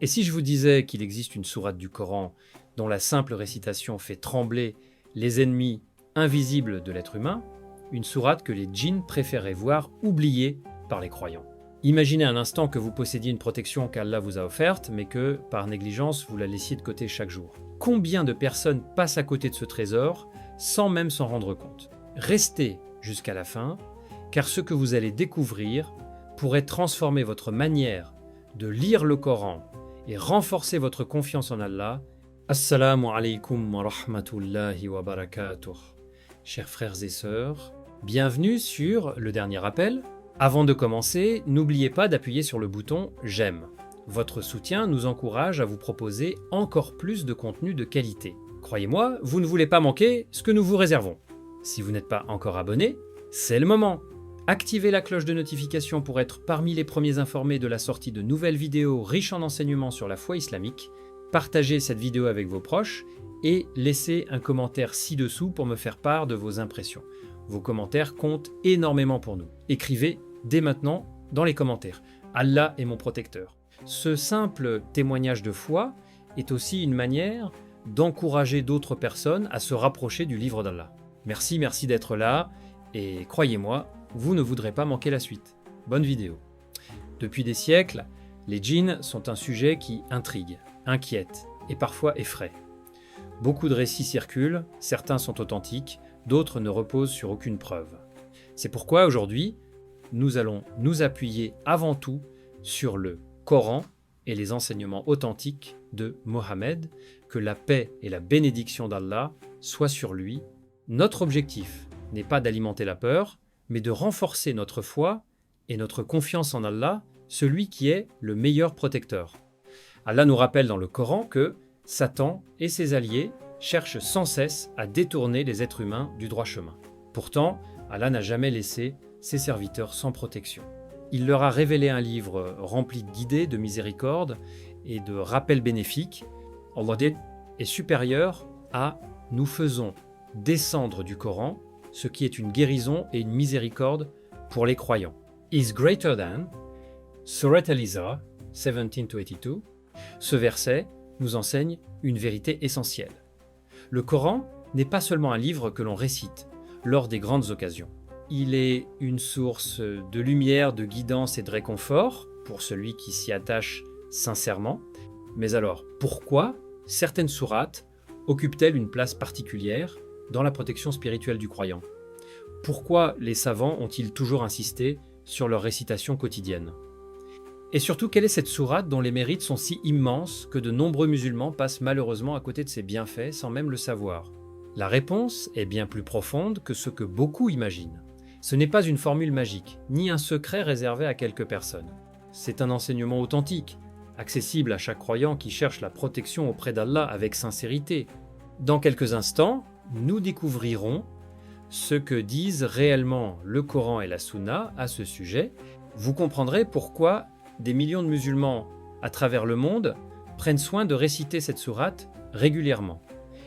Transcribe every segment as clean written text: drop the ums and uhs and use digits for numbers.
Et si je vous disais qu'il existe une sourate du Coran dont la simple récitation fait trembler les ennemis invisibles de l'être humain, une sourate que les djinns préféraient voir oubliée par les croyants. Imaginez un instant que vous possédiez une protection qu'Allah vous a offerte, mais que, par négligence, vous la laissiez de côté chaque jour. Combien de personnes passent à côté de ce trésor sans même s'en rendre compte? Restez jusqu'à la fin, car ce que vous allez découvrir pourrait transformer votre manière de lire le Coran et renforcer votre confiance en Allah. Assalamu alaikum wa rahmatullahi wa barakatuh. Chers frères et sœurs, bienvenue sur le dernier appel. Avant de commencer, n'oubliez pas d'appuyer sur le bouton « J'aime ». Votre soutien nous encourage à vous proposer encore plus de contenu de qualité. Croyez-moi, vous ne voulez pas manquer ce que nous vous réservons. Si vous n'êtes pas encore abonné, c'est le moment. Activez la cloche de notification pour être parmi les premiers informés de la sortie de nouvelles vidéos riches en enseignements sur la foi islamique. Partagez cette vidéo avec vos proches et laissez un commentaire ci-dessous pour me faire part de vos impressions. Vos commentaires comptent énormément pour nous. Écrivez dès maintenant dans les commentaires. Allah est mon protecteur. Ce simple témoignage de foi est aussi une manière d'encourager d'autres personnes à se rapprocher du livre d'Allah. Merci d'être là et croyez-moi, vous ne voudrez pas manquer la suite. Bonne vidéo. Depuis des siècles, les djinns sont un sujet qui intrigue, inquiète et parfois effraie. Beaucoup de récits circulent, certains sont authentiques, d'autres ne reposent sur aucune preuve. C'est pourquoi aujourd'hui, nous allons nous appuyer avant tout sur le Coran et les enseignements authentiques de Mohammed, que la paix et la bénédiction d'Allah soient sur lui. Notre objectif n'est pas d'alimenter la peur, mais de renforcer notre foi et notre confiance en Allah, celui qui est le meilleur protecteur. Allah nous rappelle dans le Coran que Satan et ses alliés cherchent sans cesse à détourner les êtres humains du droit chemin. Pourtant, Allah n'a jamais laissé ses serviteurs sans protection. Il leur a révélé un livre rempli de guidées, de miséricorde et de rappels bénéfiques. Allah est supérieur à « nous faisons descendre du Coran ce qui est une guérison et une miséricorde pour les croyants ». Is greater than Surat Al-Isra 17-82. Ce verset nous enseigne une vérité essentielle. Le Coran n'est pas seulement un livre que l'on récite lors des grandes occasions. Il est une source de lumière, de guidance et de réconfort pour celui qui s'y attache sincèrement. Mais alors, pourquoi certaines sourates occupent-elles une place particulière dans la protection spirituelle du croyant? Pourquoi les savants ont-ils toujours insisté sur leur récitation quotidienne? Et surtout, quelle est cette sourate dont les mérites sont si immenses que de nombreux musulmans passent malheureusement à côté de ses bienfaits sans même le savoir? La réponse est bien plus profonde que ce que beaucoup imaginent. Ce n'est pas une formule magique, ni un secret réservé à quelques personnes. C'est un enseignement authentique, accessible à chaque croyant qui cherche la protection auprès d'Allah avec sincérité. Dans quelques instants, nous découvrirons ce que disent réellement le Coran et la Sunna à ce sujet. Vous comprendrez pourquoi des millions de musulmans à travers le monde prennent soin de réciter cette sourate régulièrement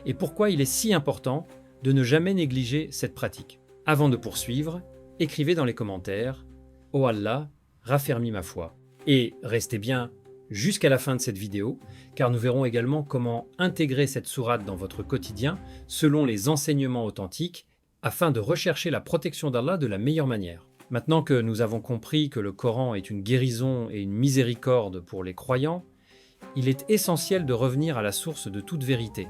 et pourquoi il est si important de ne jamais négliger cette pratique. Avant de poursuivre, écrivez dans les commentaires « Oh Allah, raffermis ma foi » et restez bien jusqu'à la fin de cette vidéo car nous verrons également comment intégrer cette sourate dans votre quotidien selon les enseignements authentiques afin de rechercher la protection d'Allah de la meilleure manière. Maintenant que nous avons compris que le Coran est une guérison et une miséricorde pour les croyants, il est essentiel de revenir à la source de toute vérité,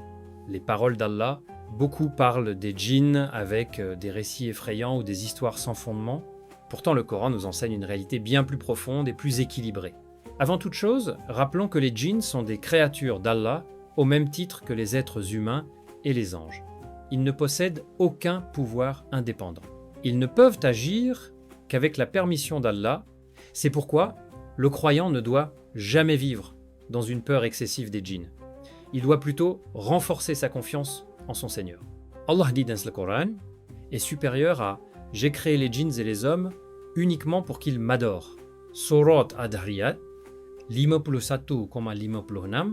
les paroles d'Allah. Beaucoup parlent des djinns avec des récits effrayants ou des histoires sans fondement. Pourtant, le Coran nous enseigne une réalité bien plus profonde et plus équilibrée. Avant toute chose, rappelons que les djinns sont des créatures d'Allah au même titre que les êtres humains et les anges. Ils ne possèdent aucun pouvoir indépendant. Ils ne peuvent agir qu'avec la permission d'Allah. C'est pourquoi le croyant ne doit jamais vivre dans une peur excessive des djinns. Il doit plutôt renforcer sa confiance en son Seigneur. Allah dit dans le Coran est supérieur à « J'ai créé les djinns et les hommes uniquement pour qu'ils m'adorent ». Surat Ad-Dhariyat, 51,56.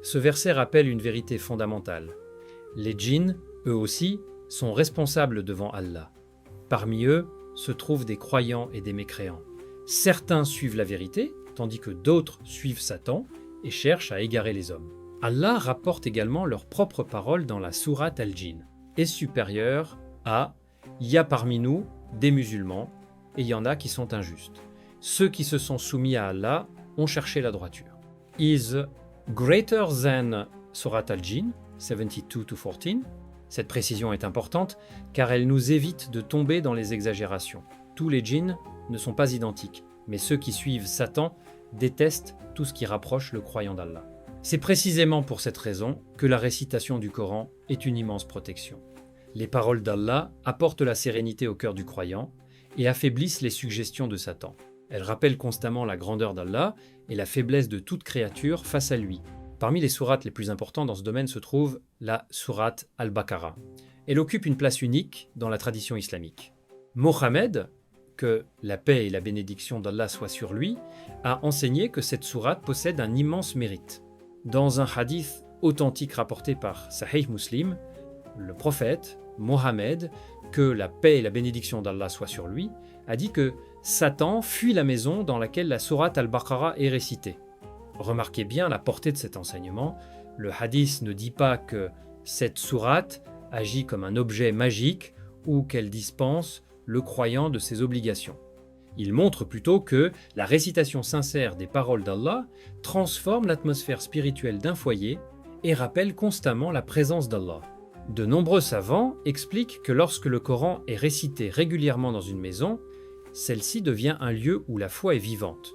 Ce verset rappelle une vérité fondamentale. Les djinns, eux aussi, sont responsables devant Allah. Parmi eux se trouvent des croyants et des mécréants. Certains suivent la vérité, tandis que d'autres suivent Satan et cherchent à égarer les hommes. Allah rapporte également leurs propres paroles dans la sourate Al-Jinn, est supérieure à « Il y a parmi nous des musulmans et il y en a qui sont injustes. Ceux qui se sont soumis à Allah ont cherché la droiture. » Is greater than Surat Al-Jinn 72-14. Cette précision est importante car elle nous évite de tomber dans les exagérations. Tous les djinns ne sont pas identiques, mais ceux qui suivent Satan détestent tout ce qui rapproche le croyant d'Allah. C'est précisément pour cette raison que la récitation du Coran est une immense protection. Les paroles d'Allah apportent la sérénité au cœur du croyant et affaiblissent les suggestions de Satan. Elles rappellent constamment la grandeur d'Allah et la faiblesse de toute créature face à lui. Parmi les sourates les plus importantes dans ce domaine se trouve la sourate Al-Baqarah. Elle occupe une place unique dans la tradition islamique. Mohammed, que la paix et la bénédiction d'Allah soient sur lui, a enseigné que cette sourate possède un immense mérite. Dans un hadith authentique rapporté par Sahih Muslim, le prophète, Mohammed, que la paix et la bénédiction d'Allah soient sur lui, a dit que Satan fuit la maison dans laquelle la sourate Al-Baqarah est récitée. Remarquez bien la portée de cet enseignement. Le hadith ne dit pas que cette sourate agit comme un objet magique ou qu'elle dispense le croyant de ses obligations. Il montre plutôt que la récitation sincère des paroles d'Allah transforme l'atmosphère spirituelle d'un foyer et rappelle constamment la présence d'Allah. De nombreux savants expliquent que lorsque le Coran est récité régulièrement dans une maison, celle-ci devient un lieu où la foi est vivante.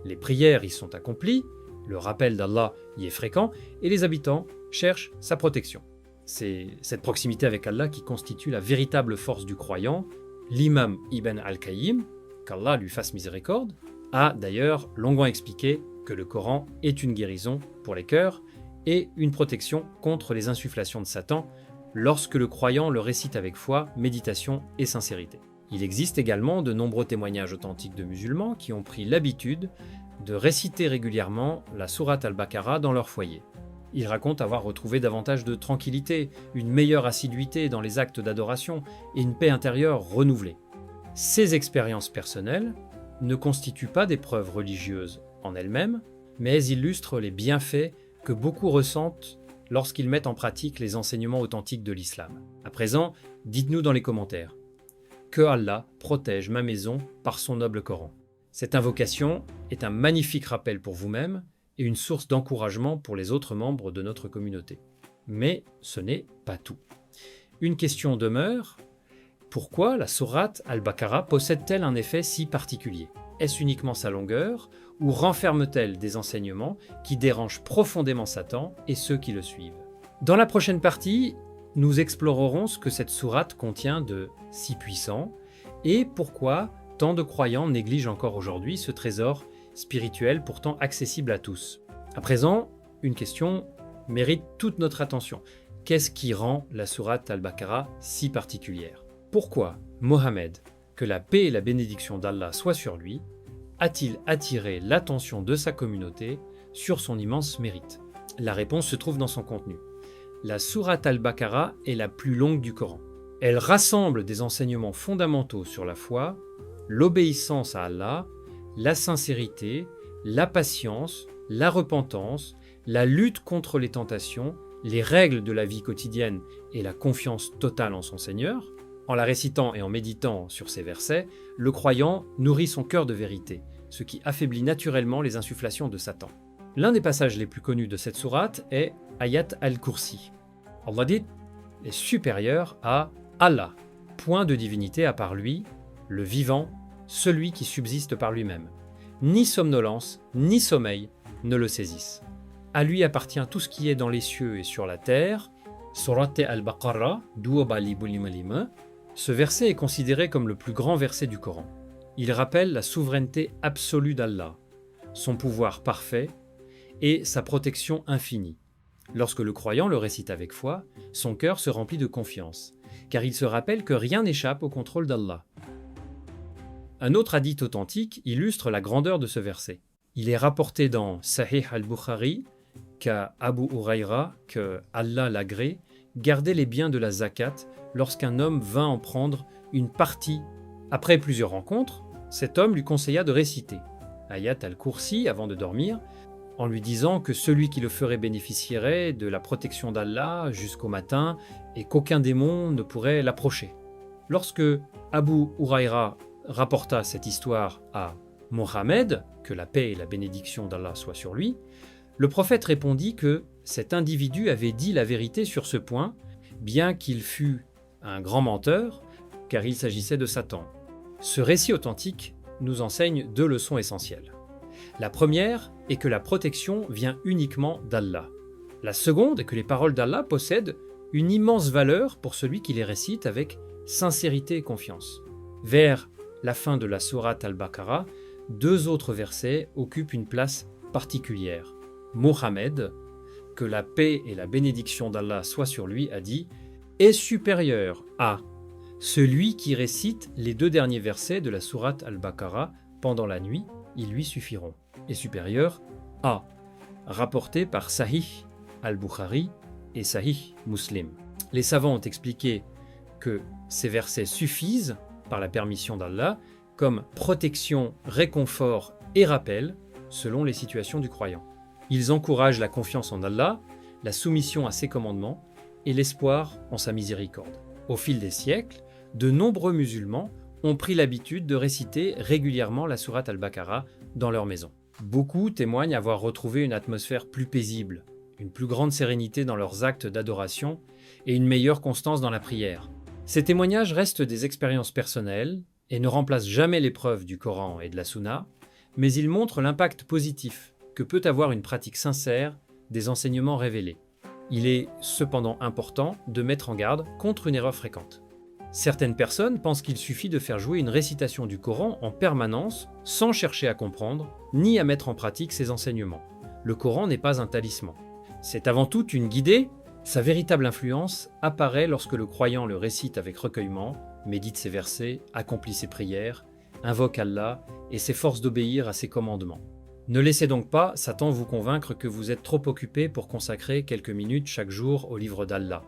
Les prières y sont accomplies, le rappel d'Allah y est fréquent et les habitants cherchent sa protection. C'est cette proximité avec Allah qui constitue la véritable force du croyant. L'imam Ibn al-Qayyim, qu'Allah lui fasse miséricorde, a d'ailleurs longuement expliqué que le Coran est une guérison pour les cœurs et une protection contre les insufflations de Satan lorsque le croyant le récite avec foi, méditation et sincérité. Il existe également de nombreux témoignages authentiques de musulmans qui ont pris l'habitude de réciter régulièrement la sourate Al-Baqarah dans leur foyer. Ils racontent avoir retrouvé davantage de tranquillité, une meilleure assiduité dans les actes d'adoration et une paix intérieure renouvelée. Ces expériences personnelles ne constituent pas des preuves religieuses en elles-mêmes, mais elles illustrent les bienfaits que beaucoup ressentent lorsqu'ils mettent en pratique les enseignements authentiques de l'islam. À présent, dites-nous dans les commentaires. Que Allah protège ma maison par son noble Coran. Cette invocation est un magnifique rappel pour vous-même et une source d'encouragement pour les autres membres de notre communauté. Mais ce n'est pas tout. Une question demeure. Pourquoi la sourate Al-Baqarah possède-t-elle un effet si particulier? Est-ce uniquement sa longueur ou renferme-t-elle des enseignements qui dérangent profondément Satan et ceux qui le suivent? Dans la prochaine partie, nous explorerons ce que cette sourate contient de si puissant et pourquoi tant de croyants négligent encore aujourd'hui ce trésor spirituel pourtant accessible à tous. À présent, une question mérite toute notre attention. Qu'est-ce qui rend la sourate Al-Baqarah si particulière? Pourquoi Mohammed, que la paix et la bénédiction d'Allah soient sur lui, a-t-il attiré l'attention de sa communauté sur son immense mérite? La réponse se trouve dans son contenu. La sourate Al-Baqarah est la plus longue du Coran. Elle rassemble des enseignements fondamentaux sur la foi, l'obéissance à Allah, la sincérité, la patience, la repentance, la lutte contre les tentations, les règles de la vie quotidienne et la confiance totale en son Seigneur. En la récitant et en méditant sur ces versets, le croyant nourrit son cœur de vérité, ce qui affaiblit naturellement les insufflations de Satan. L'un des passages les plus connus de cette sourate est Ayat al-Kursi. Allah dit est supérieur à Allah, point de divinité à part lui, le vivant, celui qui subsiste par lui-même. Ni somnolence, ni sommeil ne le saisissent. À lui appartient tout ce qui est dans les cieux et sur la terre. Surat al-Baqarah, ce verset est considéré comme le plus grand verset du Coran. Il rappelle la souveraineté absolue d'Allah, son pouvoir parfait et sa protection infinie. Lorsque le croyant le récite avec foi, son cœur se remplit de confiance, car il se rappelle que rien n'échappe au contrôle d'Allah. Un autre hadith authentique illustre la grandeur de ce verset. Il est rapporté dans Sahih al-Bukhari qu'à Abu Huraira, que Allah l'agrée, gardait les biens de la zakat lorsqu'un homme vint en prendre une partie. Après plusieurs rencontres, cet homme lui conseilla de réciter Ayat al-Kursi avant de dormir, en lui disant que celui qui le ferait bénéficierait de la protection d'Allah jusqu'au matin et qu'aucun démon ne pourrait l'approcher. Lorsque Abu Huraïra rapporta cette histoire à Mohammed, que la paix et la bénédiction d'Allah soient sur lui, le prophète répondit que cet individu avait dit la vérité sur ce point, bien qu'il fût un grand menteur, car il s'agissait de Satan. Ce récit authentique nous enseigne 2 leçons essentielles. La première est que la protection vient uniquement d'Allah. La seconde est que les paroles d'Allah possèdent une immense valeur pour celui qui les récite avec sincérité et confiance. Vers la fin de la sourate Al-Baqarah, 2 autres versets occupent une place particulière. Mohammed, que la paix et la bénédiction d'Allah soient sur lui, a dit « est supérieur à celui qui récite les 2 derniers versets de la sourate Al-Baqarah pendant la nuit, ils lui suffiront. Est supérieur à » rapporté par Sahih al-Bukhari et Sahih Muslim. Les savants ont expliqué que ces versets suffisent, par la permission d'Allah, comme protection, réconfort et rappel selon les situations du croyant. Ils encouragent la confiance en Allah, la soumission à ses commandements et l'espoir en sa miséricorde. Au fil des siècles, de nombreux musulmans ont pris l'habitude de réciter régulièrement la sourate Al-Baqarah dans leur maison. Beaucoup témoignent avoir retrouvé une atmosphère plus paisible, une plus grande sérénité dans leurs actes d'adoration et une meilleure constance dans la prière. Ces témoignages restent des expériences personnelles et ne remplacent jamais l'épreuve du Coran et de la Sunna, mais ils montrent l'impact positif que peut avoir une pratique sincère des enseignements révélés. Il est cependant important de mettre en garde contre une erreur fréquente. Certaines personnes pensent qu'il suffit de faire jouer une récitation du Coran en permanence sans chercher à comprendre ni à mettre en pratique ses enseignements. Le Coran n'est pas un talisman. C'est avant tout une guidée. Sa véritable influence apparaît lorsque le croyant le récite avec recueillement, médite ses versets, accomplit ses prières, invoque Allah et s'efforce d'obéir à ses commandements. Ne laissez donc pas Satan vous convaincre que vous êtes trop occupé pour consacrer quelques minutes chaque jour au livre d'Allah.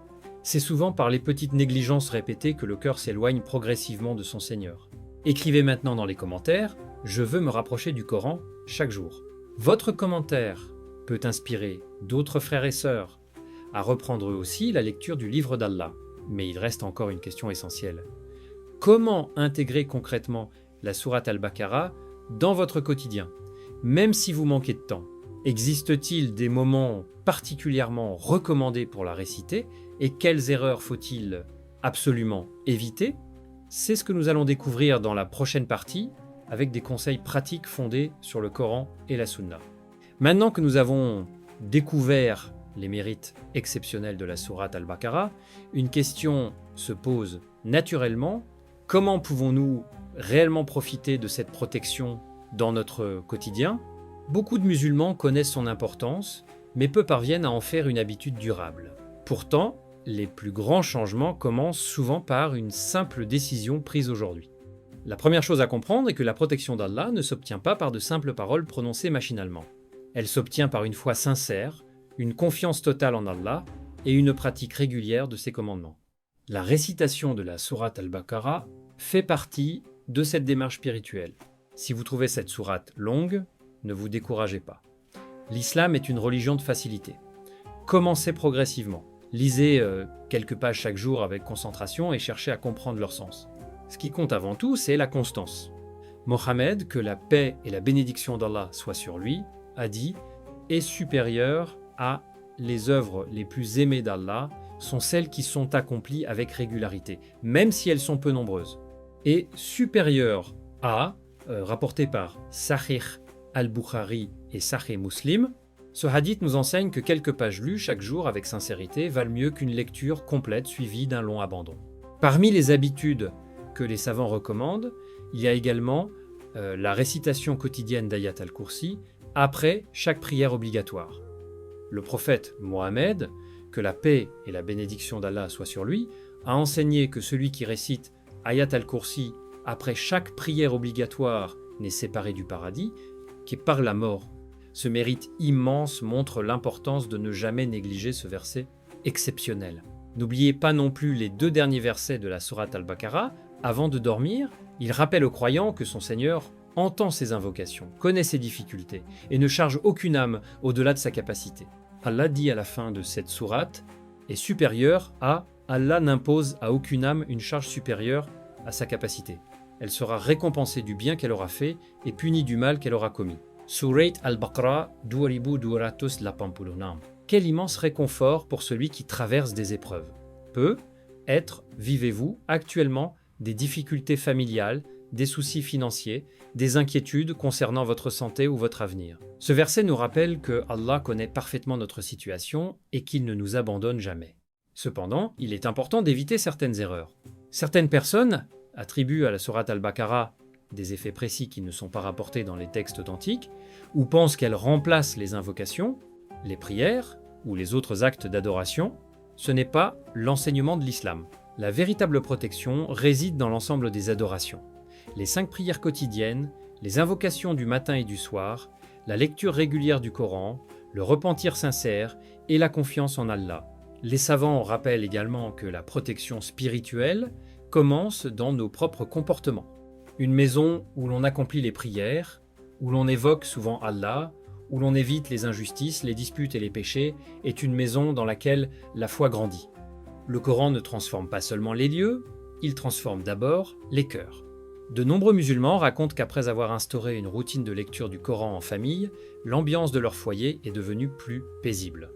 C'est souvent par les petites négligences répétées que le cœur s'éloigne progressivement de son Seigneur. Écrivez maintenant dans les commentaires « Je veux me rapprocher du Coran chaque jour ». Votre commentaire peut inspirer d'autres frères et sœurs à reprendre eux aussi la lecture du livre d'Allah. Mais il reste encore une question essentielle. Comment intégrer concrètement la sourate Al-Baqarah dans votre quotidien, même si vous manquez de temps? Existe-t-il des moments particulièrement recommandés pour la réciter et quelles erreurs faut-il absolument éviter? C'est ce que nous allons découvrir dans la prochaine partie avec des conseils pratiques fondés sur le Coran et la Sunna. Maintenant que nous avons découvert les mérites exceptionnels de la sourate Al-Baqarah, une question se pose naturellement. Comment pouvons-nous réellement profiter de cette protection dans notre quotidien? Beaucoup de musulmans connaissent son importance, mais peu parviennent à en faire une habitude durable. Pourtant, les plus grands changements commencent souvent par une simple décision prise aujourd'hui. La première chose à comprendre est que la protection d'Allah ne s'obtient pas par de simples paroles prononcées machinalement. Elle s'obtient par une foi sincère, une confiance totale en Allah et une pratique régulière de ses commandements. La récitation de la sourate Al-Baqarah fait partie de cette démarche spirituelle. Si vous trouvez cette sourate longue, ne vous découragez pas. L'islam est une religion de facilité. Commencez progressivement. Lisez quelques pages chaque jour avec concentration et cherchez à comprendre leur sens. Ce qui compte avant tout, c'est la constance. Mohammed, que la paix et la bénédiction d'Allah soient sur lui, a dit « est supérieur à les œuvres les plus aimées d'Allah sont celles qui sont accomplies avec régularité, même si elles sont peu nombreuses. » Et supérieur à, rapporté par Sahih al-Bukhari et Sahih Muslim, ce hadith nous enseigne que quelques pages lues chaque jour avec sincérité valent mieux qu'une lecture complète suivie d'un long abandon. Parmi les habitudes que les savants recommandent, il y a également la récitation quotidienne d'Ayat al-Kursi après chaque prière obligatoire. Le prophète Mohammed, que la paix et la bénédiction d'Allah soient sur lui, a enseigné que celui qui récite Ayat al-Kursi après chaque prière obligatoire n'est séparé du paradis qu'est par la mort. Ce mérite immense montre l'importance de ne jamais négliger ce verset exceptionnel. N'oubliez pas non plus les 2 derniers versets de la sourate Al-Baqarah. Avant de dormir, il rappelle au croyant que son Seigneur entend ses invocations, connaît ses difficultés et ne charge aucune âme au-delà de sa capacité. Allah dit à la fin de cette sourate est supérieur à Allah n'impose à aucune âme une charge supérieure à sa capacité. Elle sera récompensée du bien qu'elle aura fait et punie du mal qu'elle aura commis. Surat Al-Baqarah 2286. Quel immense réconfort pour celui qui traverse des épreuves. Peut être, vivez-vous actuellement des difficultés familiales, des soucis financiers, des inquiétudes concernant votre santé ou votre avenir. Ce verset nous rappelle que Allah connaît parfaitement notre situation et qu'il ne nous abandonne jamais. Cependant, il est important d'éviter certaines erreurs. Certaines personnes attribuent à la sourate Al-Baqarah des effets précis qui ne sont pas rapportés dans les textes authentiques, ou pensent qu'elle remplace les invocations, les prières ou les autres actes d'adoration. Ce n'est pas l'enseignement de l'islam. La véritable protection réside dans l'ensemble des adorations. Les 5 prières quotidiennes, les invocations du matin et du soir, la lecture régulière du Coran, le repentir sincère et la confiance en Allah. Les savants rappellent également que la protection spirituelle commence dans nos propres comportements. Une maison où l'on accomplit les prières, où l'on évoque souvent Allah, où l'on évite les injustices, les disputes et les péchés, est une maison dans laquelle la foi grandit. Le Coran ne transforme pas seulement les lieux, il transforme d'abord les cœurs. De nombreux musulmans racontent qu'après avoir instauré une routine de lecture du Coran en famille, l'ambiance de leur foyer est devenue plus paisible.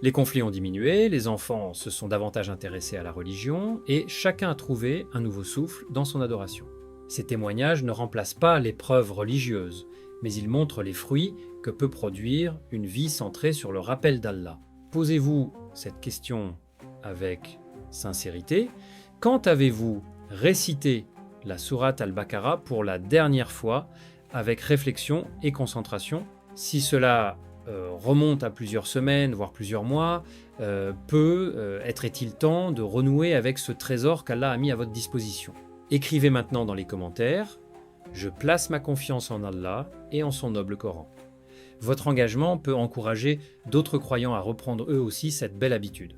Les conflits ont diminué, les enfants se sont davantage intéressés à la religion et chacun a trouvé un nouveau souffle dans son adoration. Ces témoignages ne remplacent pas les preuves religieuses, mais ils montrent les fruits que peut produire une vie centrée sur le rappel d'Allah. Posez-vous cette question avec sincérité. Quand avez-vous récité la sourate Al-Baqarah pour la dernière fois avec réflexion et concentration? Si cela remonte à plusieurs semaines, voire plusieurs mois, être-il temps de renouer avec ce trésor qu'Allah a mis à votre disposition? Écrivez maintenant dans les commentaires « Je place ma confiance en Allah et en son noble Coran ». Votre engagement peut encourager d'autres croyants à reprendre eux aussi cette belle habitude.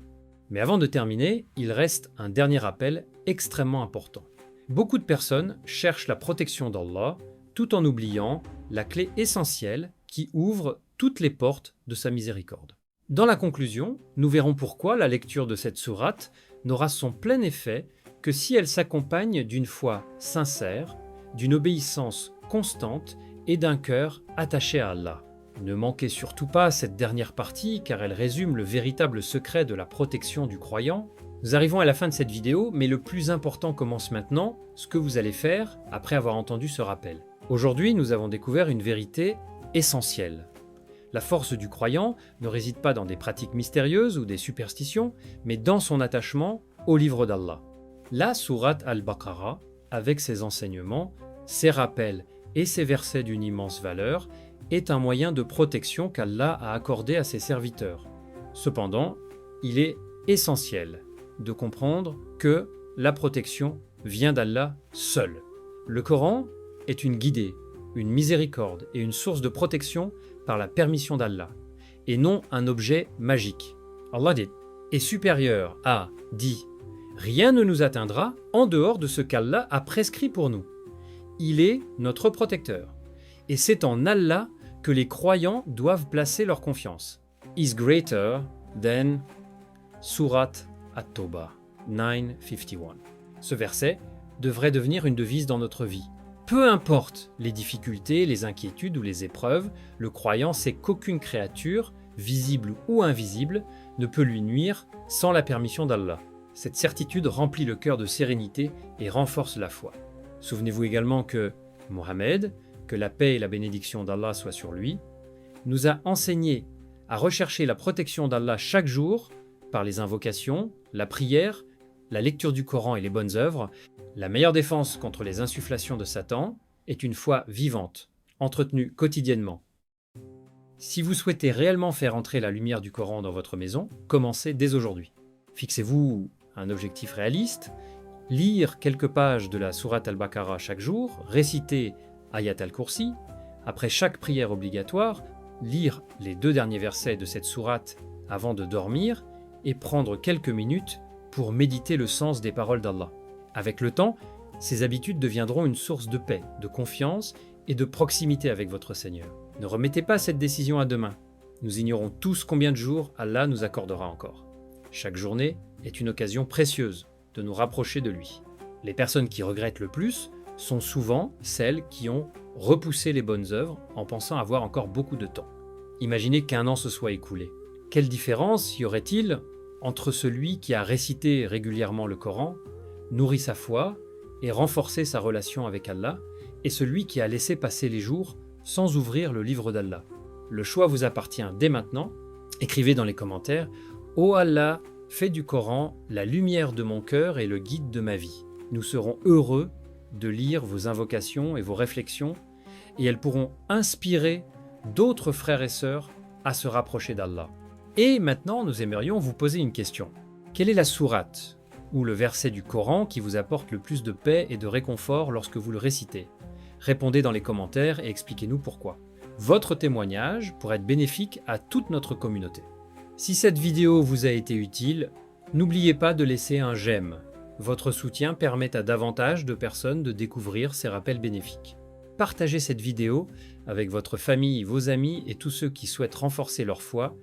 Mais avant de terminer, il reste un dernier rappel extrêmement important. Beaucoup de personnes cherchent la protection d'Allah tout en oubliant la clé essentielle qui ouvre toutes les portes de sa miséricorde. Dans la conclusion, nous verrons pourquoi la lecture de cette sourate n'aura son plein effet que si elle s'accompagne d'une foi sincère, d'une obéissance constante et d'un cœur attaché à Allah. Ne manquez surtout pas cette dernière partie car elle résume le véritable secret de la protection du croyant. Nous arrivons à la fin de cette vidéo, mais le plus important commence maintenant, ce que vous allez faire après avoir entendu ce rappel. Aujourd'hui, nous avons découvert une vérité essentielle. La force du croyant ne réside pas dans des pratiques mystérieuses ou des superstitions, mais dans son attachement au livre d'Allah. La sourate Al-Baqarah, avec ses enseignements, ses rappels et ses versets d'une immense valeur, est un moyen de protection qu'Allah a accordé à ses serviteurs. Cependant, il est essentiel de comprendre que la protection vient d'Allah seul. Le Coran est une guidée, une miséricorde et une source de protection par la permission d'Allah, et non un objet magique. Allah dit, est supérieur à, dit, rien ne nous atteindra en dehors de ce qu'Allah a prescrit pour nous. Il est notre protecteur. Et c'est en Allah que les croyants doivent placer leur confiance. Is greater than Surat At-Tawbah 9:51. Ce verset devrait devenir une devise dans notre vie. Peu importe les difficultés, les inquiétudes ou les épreuves, le croyant sait qu'aucune créature, visible ou invisible, ne peut lui nuire sans la permission d'Allah. Cette certitude remplit le cœur de sérénité et renforce la foi. Souvenez-vous également que Mohammed, que la paix et la bénédiction d'Allah soient sur lui, nous a enseigné à rechercher la protection d'Allah chaque jour par les invocations, la prière, la lecture du Coran et les bonnes œuvres. La meilleure défense contre les insufflations de Satan est une foi vivante, entretenue quotidiennement. Si vous souhaitez réellement faire entrer la lumière du Coran dans votre maison, commencez dès aujourd'hui. Fixez-vous un objectif réaliste, lire quelques pages de la sourate Al-Baqarah chaque jour, réciter Ayat al-Kursi, après chaque prière obligatoire, lire les 2 derniers versets de cette sourate avant de dormir et prendre quelques minutes pour méditer le sens des paroles d'Allah. Avec le temps, ces habitudes deviendront une source de paix, de confiance et de proximité avec votre Seigneur. Ne remettez pas cette décision à demain. Nous ignorons tous combien de jours Allah nous accordera encore. Chaque journée est une occasion précieuse de nous rapprocher de lui. Les personnes qui regrettent le plus sont souvent celles qui ont repoussé les bonnes œuvres en pensant avoir encore beaucoup de temps. Imaginez qu'un an se soit écoulé. Quelle différence y aurait-il entre celui qui a récité régulièrement le Coran, nourri sa foi et renforcé sa relation avec Allah, et celui qui a laissé passer les jours sans ouvrir le livre d'Allah? Le choix vous appartient dès maintenant. Écrivez dans les commentaires « Ô Allah, fais du Coran la lumière de mon cœur et le guide de ma vie. Nous serons heureux de lire vos invocations et vos réflexions, et elles pourront inspirer d'autres frères et sœurs à se rapprocher d'Allah. » Et maintenant, nous aimerions vous poser une question. Quelle est la sourate ou le verset du Coran qui vous apporte le plus de paix et de réconfort lorsque vous le récitez? Répondez dans les commentaires et expliquez-nous pourquoi. Votre témoignage pourrait être bénéfique à toute notre communauté. Si cette vidéo vous a été utile, n'oubliez pas de laisser un j'aime. Votre soutien permet à davantage de personnes de découvrir ces rappels bénéfiques. Partagez cette vidéo avec votre famille, vos amis et tous ceux qui souhaitent renforcer leur foi.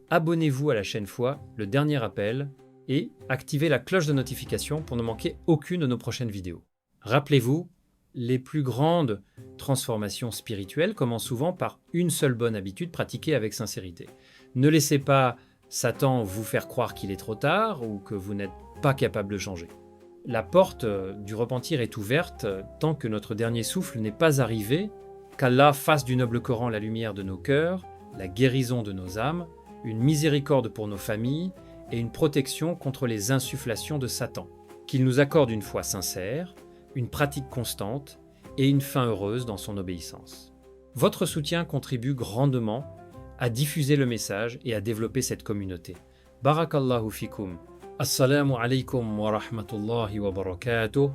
Abonnez-vous à la chaîne Foi, le dernier appel, et activez la cloche de notification pour ne manquer aucune de nos prochaines vidéos. Rappelez-vous, les plus grandes transformations spirituelles commencent souvent par une seule bonne habitude pratiquée avec sincérité. Ne laissez pas Satan vous faire croire qu'il est trop tard ou que vous n'êtes pas capable de changer. La porte du repentir est ouverte tant que notre dernier souffle n'est pas arrivé, qu'Allah fasse du noble Coran la lumière de nos cœurs, la guérison de nos âmes, une miséricorde pour nos familles et une protection contre les insufflations de Satan. Qu'il nous accorde une foi sincère, une pratique constante et une fin heureuse dans son obéissance. Votre soutien contribue grandement à diffuser le message et à développer cette communauté. Barakallahu fikum. Assalamu alaikum wa rahmatullahi wa barakatuh.